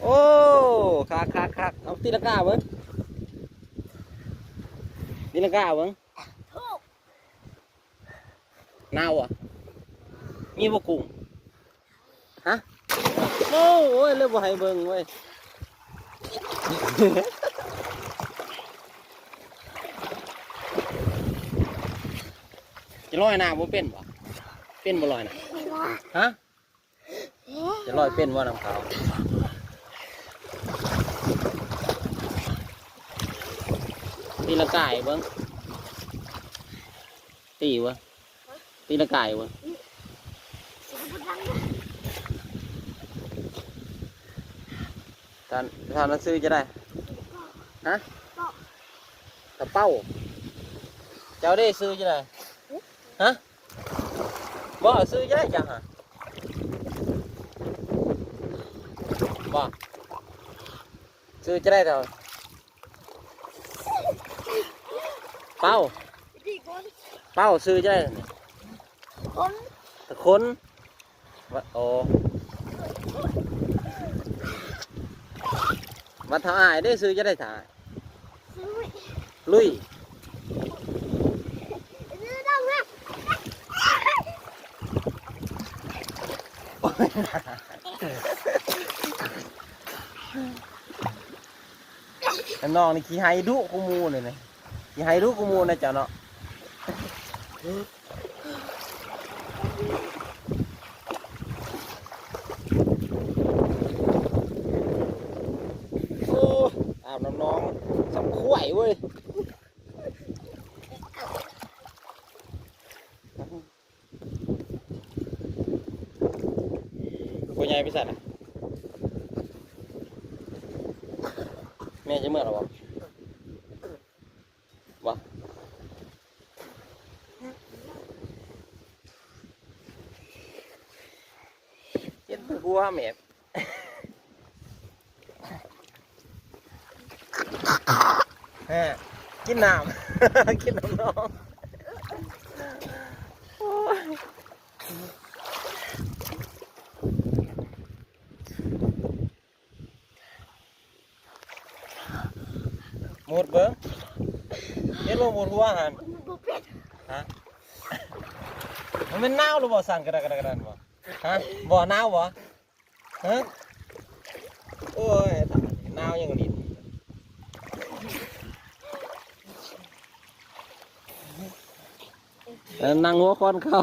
โอ้คักเอาตีลังกาเบิ้งตีลังกาเบิ้งนาวอ่ะมีบ่กุ้งฮะโอ้ยเริ่มบ่ให้เบิ้งเว้ยจะลอยน้ำบ่เป็นบ่เป็นบ่ลอยน้ำฮะจะลอยเป็นว่าน้ำขาวตีละกายเบิ้งตีวะตีละกายวะท่านซื้อจะได้ฮะกระเป๋าเจ้าได้ซื้อจะได้ฮะบ่ซื้อจะได้จังฮะบ่ซื้อจะได้เท่าเป้าซื้อจะได้คนโอ้มาถ่ายได้ซื้อจะได้ถ่ายลุยน้องนี่ขี้ไฮดุกูมูเลยนะขี้ไฮดุกูมูนะเจ้าเนาะโอ้อาบน้องสำข่วยเว้ยกูใหญ่ไปใส่นะแม่จะเมื่อหรอวะวะเย็นกูว่าแม่กินน้ำ กินน้ำน้องหมดเบิ้งเห็นว่าหมดหัวหันฮะมันเป็นน้าวหรือบ่สั่งกระดานบ่ฮะบ่น้าวบ่ฮะโอ้ยน้าวยังลิ้นนั่งหัวคอนเขา